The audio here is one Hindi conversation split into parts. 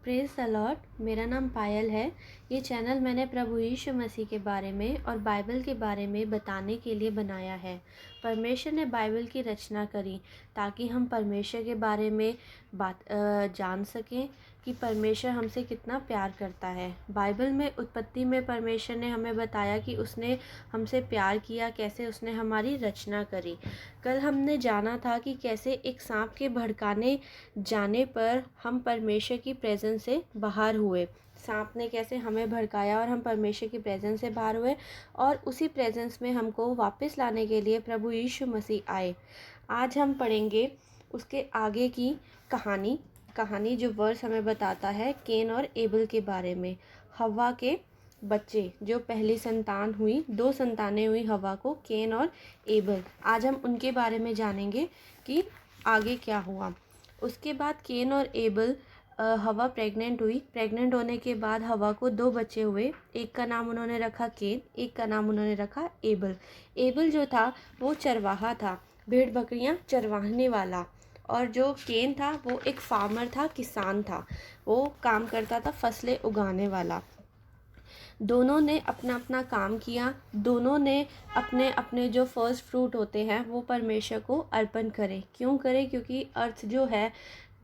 Praise the Lord. मेरा नाम पायल है। ये चैनल मैंने प्रभु यीशु मसीह के बारे में और बाइबल के बारे में बताने के लिए बनाया है। परमेश्वर ने बाइबल की रचना करी ताकि हम परमेश्वर के बारे में जान सकें कि परमेश्वर हमसे कितना प्यार करता है। बाइबल में उत्पत्ति में परमेश्वर ने हमें बताया कि उसने हमसे प्यार किया, कैसे उसने हमारी रचना करी। कल हमने जाना था कि कैसे एक सांप के भड़काने जाने पर हम परमेश्वर की प्रेजेंस से बाहर हुए। सांप ने कैसे हमें भड़काया और हम परमेश्वर की प्रेजेंस से बाहर हुए, और उसी प्रेजेंस में हमको वापस लाने के लिए प्रभु यीशु मसीह आए। आज हम पढ़ेंगे उसके आगे की कहानी जो वर्स हमें बताता है केन और एबल के बारे में। हव्वा के बच्चे, जो पहली संतान हुई, 2 संतानें हुई हव्वा को, केन और एबल। आज हम उनके बारे में जानेंगे कि आगे क्या हुआ। उसके बाद केन और एबल, हव्वा प्रेग्नेंट हुई। प्रेग्नेंट होने के बाद हव्वा को 2 बच्चे हुए। एक का नाम उन्होंने रखा केन, एक का नाम उन्होंने रखा एबल। एबल जो था वो चरवाहा था, भेड़ बकरियां चरवाने वाला। और जो केन था वो एक फार्मर था, किसान था। वो काम करता था, फसलें उगाने वाला। दोनों ने अपना अपना काम किया। दोनों ने अपने अपने जो फर्स्ट फ्रूट होते हैं वो परमेश्वर को अर्पण करें। क्यों करें? क्योंकि अर्थ जो है,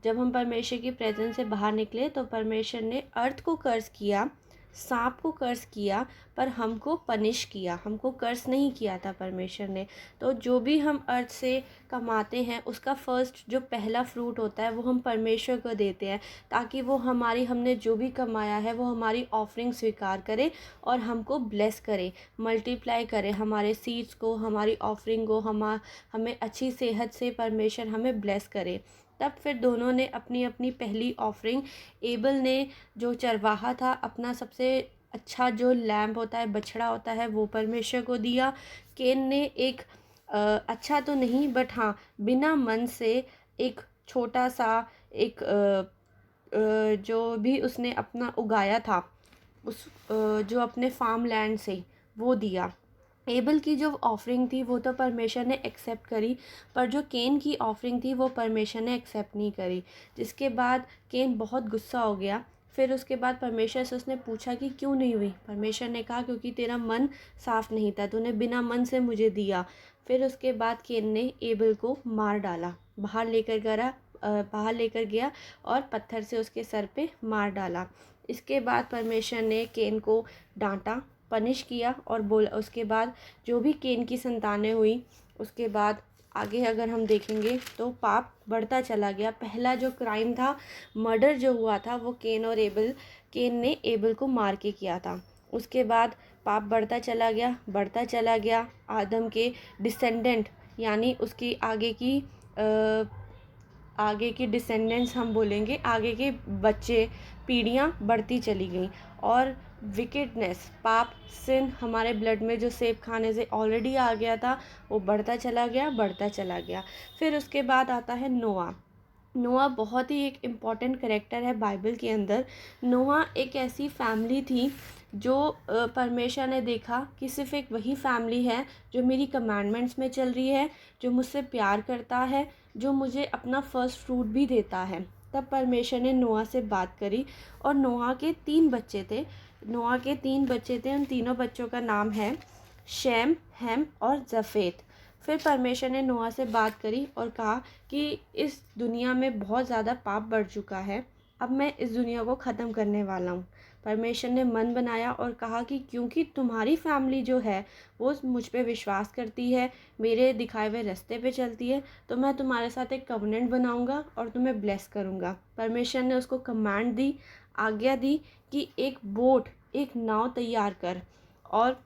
जब हम परमेश्वर की प्रेजेंस से बाहर निकले तो परमेश्वर ने अर्थ को कर्ज किया, सांप को कर्ज किया, पर हमको पनिश किया। हमको कर्ज नहीं किया था परमेश्वर ने। तो जो भी हम अर्थ से कमाते हैं उसका फर्स्ट जो पहला फ्रूट होता है वो हम परमेश्वर को देते हैं, ताकि वो हमने जो भी कमाया है वो हमारी ऑफरिंग स्वीकार करे और हमको ब्लेस करे, मल्टीप्लाई करे हमारे सीड्स को, हमारी ऑफरिंग को। हमें अच्छी सेहत से परमेश्वर हमें ब्लेस करे। तब फिर दोनों ने अपनी अपनी पहली ऑफरिंग, एबल ने जो चरवाहा था अपना सबसे अच्छा जो लैम्प होता है, बछड़ा होता है, वो परमेश्वर को दिया। केन ने एक अच्छा तो नहीं बट हाँ, बिना मन से एक छोटा सा एक जो भी उसने अपना उगाया था उस जो अपने फार्म लैंड से, वो दिया। एबल की जो ऑफरिंग थी वो तो परमेश्वर ने एक्सेप्ट करी, पर जो केन की ऑफरिंग थी वो परमेश्वर ने एक्सेप्ट नहीं करी। जिसके बाद केन बहुत गुस्सा हो गया। फिर उसके बाद परमेश्वर से उसने पूछा कि क्यों नहीं हुई। परमेश्वर ने कहा क्योंकि तेरा मन साफ नहीं था, तूने बिना मन से मुझे दिया। फिर उसके बाद केन ने एबल को मार डाला, बाहर लेकर गया और पत्थर से उसके सर पे मार डाला। इसके बाद परमेश्वर ने केन को डांटा, पनिश किया और बोला। उसके बाद जो भी केन की संतानें हुई, उसके बाद आगे अगर हम देखेंगे तो पाप बढ़ता चला गया। पहला जो क्राइम था, मर्डर जो हुआ था, वो केन ने एबल को मार के किया था। उसके बाद पाप बढ़ता चला गया। आदम के डिसेंडेंट, यानी उसकी आगे की डिसेंडेंट्स हम बोलेंगे, आगे के बच्चे, पीढ़ियाँ बढ़ती चली गई। और विकेडनेस, पाप, सिन हमारे ब्लड में जो सेब खाने से ऑलरेडी आ गया था, वो बढ़ता चला गया। फिर उसके बाद आता है नोआ बहुत ही एक इम्पॉर्टेंट कैरेक्टर है बाइबल के अंदर। नोआ एक ऐसी फैमिली थी जो परमेश्वर ने देखा कि सिर्फ एक वही फैमिली है जो मेरी कमांडमेंट्स में चल रही है, जो मुझसे प्यार करता है, जो मुझे अपना फर्स्ट फ्रूट भी देता है। तब परमेश्वर ने नोआ से बात करी। और नोआ के 3 बच्चे थे। उन तीनों बच्चों का नाम है शेम, हैम और जफेत। फिर परमेश्वर ने नोआ से बात करी और कहा कि इस दुनिया में बहुत ज़्यादा पाप बढ़ चुका है, अब मैं इस दुनिया को ख़त्म करने वाला हूँ। परमेश्वर ने मन बनाया और कहा कि क्योंकि तुम्हारी फैमिली जो है वो मुझ पे विश्वास करती है, मेरे दिखाए हुए रास्ते पे चलती है, तो मैं तुम्हारे साथ एक कवनेंट बनाऊंगा और तुम्हें ब्लेस करूंगा। परमेश्वर ने उसको कमांड दी, आज्ञा दी कि एक नाव तैयार कर, और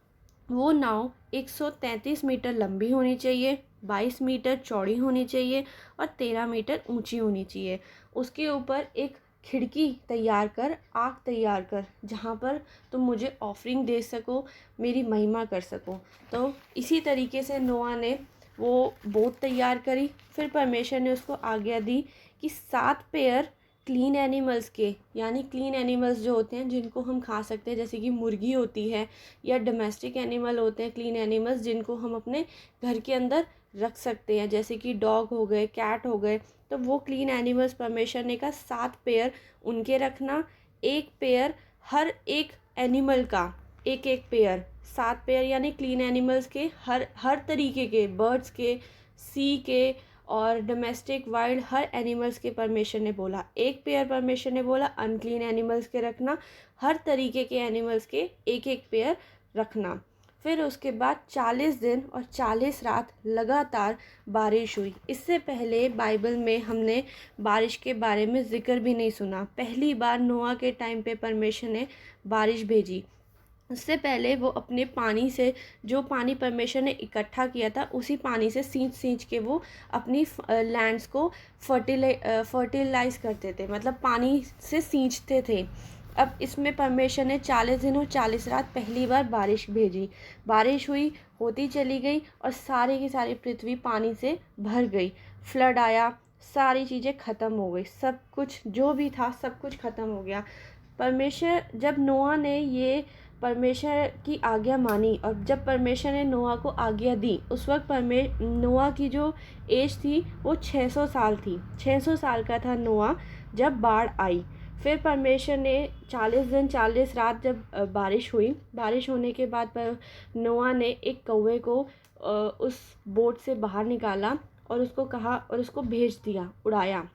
वो नाव 133 मीटर लंबी होनी चाहिए, 22 मीटर चौड़ी होनी चाहिए और 13 मीटर ऊंची होनी चाहिए। उसके ऊपर एक खिड़की तैयार कर, आग तैयार कर, जहाँ पर तुम मुझे ऑफरिंग दे सको, मेरी महिमा कर सको। तो इसी तरीके से नोआ ने वो बोट तैयार करी। फिर परमेश्वर ने उसको आज्ञा दी कि 7 पेयर क्लीन एनिमल्स के, यानी क्लीन एनिमल्स जो होते हैं जिनको हम खा सकते हैं, जैसे कि मुर्गी होती है, या डोमेस्टिक एनिमल होते हैं क्लीन एनिमल्स जिनको हम अपने घर के अंदर रख सकते हैं, जैसे कि डॉग हो गए, कैट हो गए, तो वो क्लीन एनिमल्स परमेश्वर ने कहा 7 पेयर उनके रखना, 1 पेयर हर एक एनिमल का, एक एक पेयर, 7 पेयर यानी क्लीन एनिमल्स के, हर तरीके के, बर्ड्स के, सी के और डोमेस्टिक वाइल्ड हर एनिमल्स के परमेश्वर ने बोला। 1 पेयर परमेश्वर ने बोला अनक्लीन एनिमल्स के रखना, हर तरीके के एनिमल्स के एक एक पेयर रखना। फिर उसके बाद 40 दिन और 40 रात लगातार बारिश हुई। इससे पहले बाइबल में हमने बारिश के बारे में ज़िक्र भी नहीं सुना। पहली बार नोआ के टाइम पे परमेश्वर ने बारिश भेजी। उससे पहले वो अपने पानी से, जो पानी परमेश्वर ने इकट्ठा किया था, उसी पानी से सींच के वो अपनी लैंड्स को फर्टिलाइज करते थे, मतलब पानी से सींचते थे। अब इसमें परमेश्वर ने 40 दिन और 40 रात पहली बार बारिश भेजी। बारिश हुई, होती चली गई और सारी की सारी पृथ्वी पानी से भर गई। फ्लड आया, सारी चीज़ें ख़त्म हो गई, सब कुछ जो भी था सब कुछ ख़त्म हो गया। परमेश्वर, जब नोआ ने ये परमेश्वर की आज्ञा मानी और जब परमेश्वर ने नोआ को आज्ञा दी, उस वक्त नोआ की जो एज थी वो 600 साल थी। 600 साल का था नोआ जब बाढ़ आई। फिर परमेश्वर ने 40 दिन 40 रात जब बारिश हुई, बारिश होने के बाद नोआ ने एक कौवे को उस बोट से बाहर निकाला और उसको कहा और उसको भेज दिया, उड़ाया,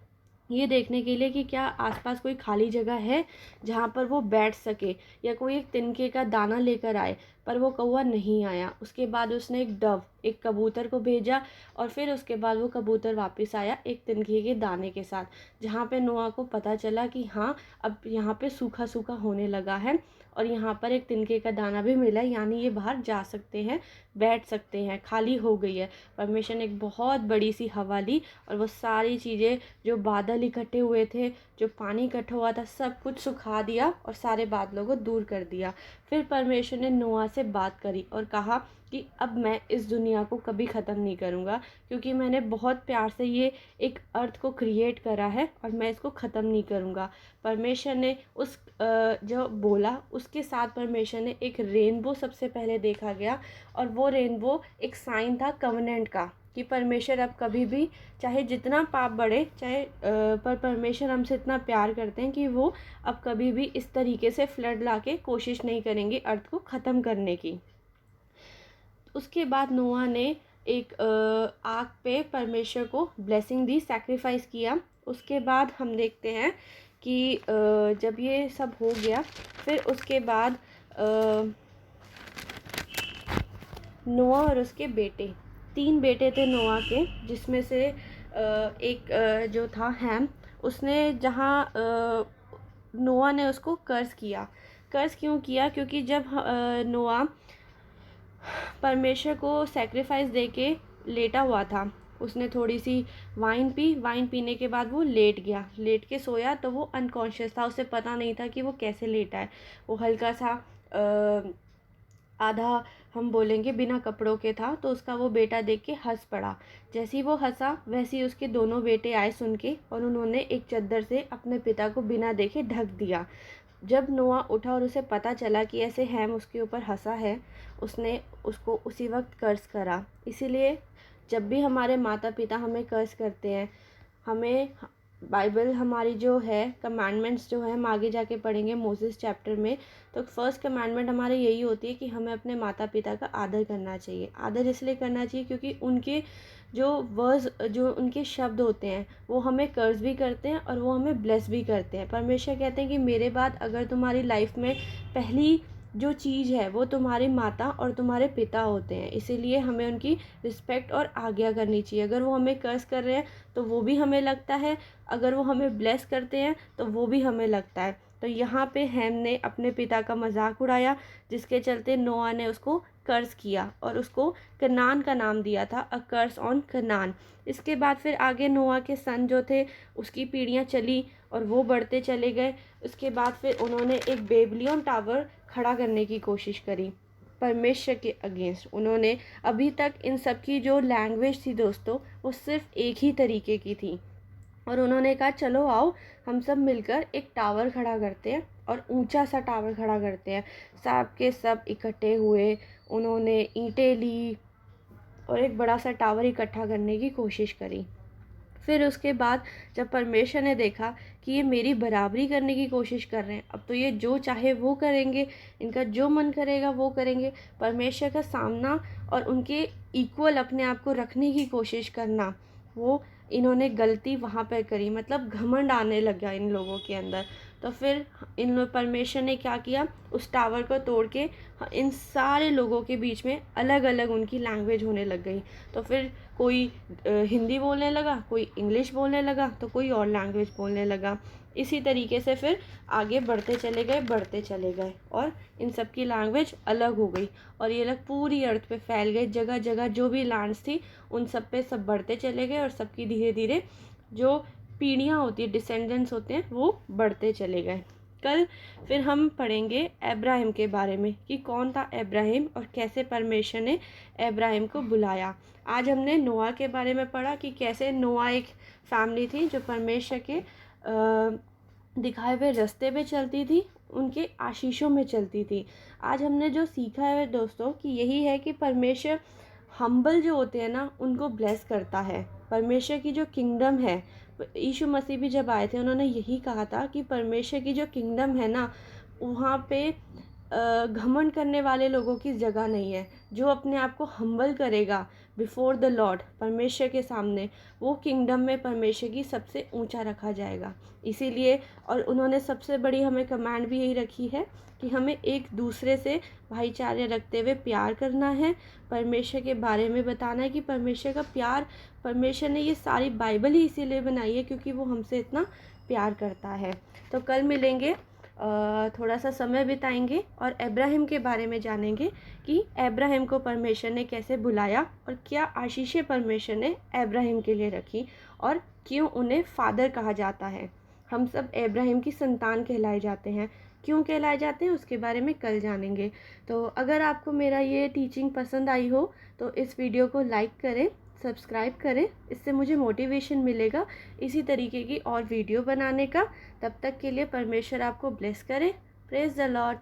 ये देखने के लिए कि क्या आसपास कोई खाली जगह है जहाँ पर वो बैठ सके या कोई एक तिनके का दाना लेकर आए। पर वो कौवा नहीं आया। उसके बाद उसने एक डव, एक कबूतर को भेजा और फिर उसके बाद वो कबूतर वापस आया एक तिनके के दाने के साथ, जहाँ पे नोआ को पता चला कि हाँ, अब यहाँ पे सूखा सूखा होने लगा है और यहाँ पर एक तिनके का दाना भी मिला, यानी ये बाहर जा सकते हैं, बैठ सकते हैं, खाली हो गई है। परमेश्वर ने एक बहुत बड़ी सी हवा ली और वो सारी चीज़ें, जो बादल इकट्ठे हुए थे, जो पानी इकट्ठा हुआ था, सब कुछ सुखा दिया और सारे बादलों को दूर कर दिया। फिर परमेश्वर ने नोआ से बात करी और कहा कि अब मैं इस दुनिया को कभी ख़त्म नहीं करूँगा, क्योंकि मैंने बहुत प्यार से ये एक अर्थ को क्रिएट करा है और मैं इसको ख़त्म नहीं करूँगा। परमेश्वर ने उस जो बोला उसके साथ परमेश्वर ने एक रेनबो सबसे पहले देखा गया और वो रेनबो एक साइन था कवेनेंट का, कि परमेश्वर अब कभी भी, चाहे जितना पाप बढ़े, चाहे पर परमेश्वर हमसे इतना प्यार करते हैं कि वो अब कभी भी इस तरीके से फ्लड लाके कोशिश नहीं करेंगे अर्थ को ख़त्म करने की। उसके बाद नोआ ने एक आग पे परमेश्वर को ब्लेसिंग दी, सैक्रिफाइस किया। उसके बाद हम देखते हैं कि जब ये सब हो गया, फिर उसके बाद नोआ और उसके बेटे, 3 बेटे थे नोआ के, जिसमें से एक जो था हैम, उसने जहाँ नोआ ने उसको कर्ज किया। कर्ज क्यों किया? क्योंकि जब नोआ परमेश्वर को सैक्रिफाइस दे के लेटा हुआ था, उसने थोड़ी सी वाइन पी, वाइन पीने के बाद वो लेट गया, लेट के सोया तो वो अनकॉन्शियस था, उसे पता नहीं था कि वो कैसे लेटा है। वो हल्का सा आधा हम बोलेंगे बिना कपड़ों के था, तो उसका वो बेटा देख के हंस पड़ा। जैसे ही वो हंसा वैसे ही उसके दोनों बेटे आए सुन के और उन्होंने एक चद्दर से अपने पिता को बिना देखे ढक दिया। जब नोआ उठा और उसे पता चला कि ऐसे हैम उसके ऊपर हंसा है, उसने उसको उसी वक्त कर्ज करा। इसीलिए जब भी हमारे माता पिता हमें कर्ज करते हैं, हमें बाइबल हमारी जो है कमांडमेंट्स जो है हम आगे जाके पढ़ेंगे मोसेस चैप्टर में, तो फर्स्ट कमांडमेंट हमारे यही होती है कि हमें अपने माता पिता का आदर करना चाहिए। आदर इसलिए करना चाहिए क्योंकि उनके जो वर्ड्स, जो उनके शब्द होते हैं, वो हमें कर्ज भी करते हैं और वो हमें ब्लेस भी करते हैं। परमेश्वर कहते हैं कि मेरे बाद अगर तुम्हारी लाइफ में पहली जो चीज़ है वो तुम्हारी माता और तुम्हारे पिता होते हैं, इसीलिए हमें उनकी रिस्पेक्ट और आज्ञा करनी चाहिए। अगर वो हमें कर्ज कर रहे हैं तो वो भी हमें लगता है, अगर वो हमें ब्लेस करते हैं तो वो भी हमें लगता है। तो यहाँ पे हैम ने अपने पिता का मजाक उड़ाया, जिसके चलते नोआ ने उसको कर्ज किया और उसको कनान का नाम दिया था, अ कर्स ऑन कनान। इसके बाद फिर आगे नोआ के सन जो थे उसकी पीढ़ियाँ चली और वो बढ़ते चले गए। उसके बाद फिर उन्होंने एक बेबलियन टावर खड़ा करने की कोशिश करी परमेश्वर के अगेंस्ट। उन्होंने, अभी तक इन सब की जो लैंग्वेज थी दोस्तों, वो सिर्फ एक ही तरीके की थी, और उन्होंने कहा चलो आओ हम सब मिलकर एक टावर खड़ा करते हैं और ऊंचा सा टावर खड़ा करते हैं। सब के सब इकट्ठे हुए, उन्होंने ईंटें ली और एक बड़ा सा टावर इकट्ठा करने की कोशिश करी। फिर उसके बाद जब परमेश्वर ने देखा कि ये मेरी बराबरी करने की कोशिश कर रहे हैं, अब तो ये जो चाहे वो करेंगे, इनका जो मन करेगा वो करेंगे, परमेश्वर का सामना और उनके इक्वल अपने आप को रखने की कोशिश करना, वो इन्होंने गलती वहाँ पर करी। मतलब घमंड आने लग गया इन लोगों के अंदर। तो फिर परमेश्वर ने क्या किया, उस टावर को तोड़ के इन सारे लोगों के बीच में अलग अलग उनकी लैंग्वेज होने लग गई। तो फिर कोई हिंदी बोलने लगा, कोई इंग्लिश बोलने लगा, तो कोई और लैंग्वेज बोलने लगा। इसी तरीके से फिर आगे बढ़ते चले गए और इन सब की लैंग्वेज अलग हो गई और ये लोग पूरी अर्थ पे फैल गए। जगह जगह जो भी लैंड्स थी उन सब पे सब बढ़ते चले गए और सबकी धीरे धीरे जो पीढ़ियाँ होती है, डिसेंडेंट्स होते हैं, वो बढ़ते चले गए। कल फिर हम पढ़ेंगे अब्राहम के बारे में कि कौन था अब्राहम और कैसे परमेश्वर ने अब्राहम को बुलाया। आज हमने नोआ के बारे में पढ़ा कि कैसे नोआ एक फैमिली थी जो परमेश्वर के दिखाए हुए रास्ते पे चलती थी, उनके आशीषों में चलती थी। आज हमने जो सीखा है दोस्तों कि यही है कि परमेश्वर हम्बल जो होते हैं ना उनको ब्लेस करता है। परमेश्वर की जो किंगडम है, यीशु मसीह भी जब आए थे उन्होंने यही कहा था कि परमेश्वर की जो किंगडम है ना, वहाँ पे घमंड करने वाले लोगों की जगह नहीं है। जो अपने आप को हम्बल करेगा बिफोर द लॉर्ड, परमेश्वर के सामने, वो किंगडम में परमेश्वर की सबसे ऊंचा रखा जाएगा। इसीलिए और उन्होंने सबसे बड़ी हमें कमांड भी यही रखी है कि हमें एक दूसरे से भाईचारे रखते हुए प्यार करना है, परमेश्वर के बारे में बताना है कि परमेश्वर का प्यार, परमेश्वर ने ये सारी बाइबल ही इसीलिए बनाई है क्योंकि वो हमसे इतना प्यार करता है। तो कल मिलेंगे, थोड़ा सा समय बिताएंगे और अब्राहम के बारे में जानेंगे कि अब्राहम को परमेश्वर ने कैसे बुलाया और क्या आशीषें परमेश्वर ने अब्राहम के लिए रखी और क्यों उन्हें फादर कहा जाता है। हम सब अब्राहम की संतान कहलाए जाते हैं। क्यों कहलाए जाते हैं उसके बारे में कल जानेंगे। तो अगर आपको मेरा ये टीचिंग पसंद आई हो तो इस वीडियो को लाइक करें, सब्सक्राइब करें, इससे मुझे मोटिवेशन मिलेगा इसी तरीके की और वीडियो बनाने का। तब तक के लिए परमेश्वर आपको ब्लेस करे। Praise the Lord.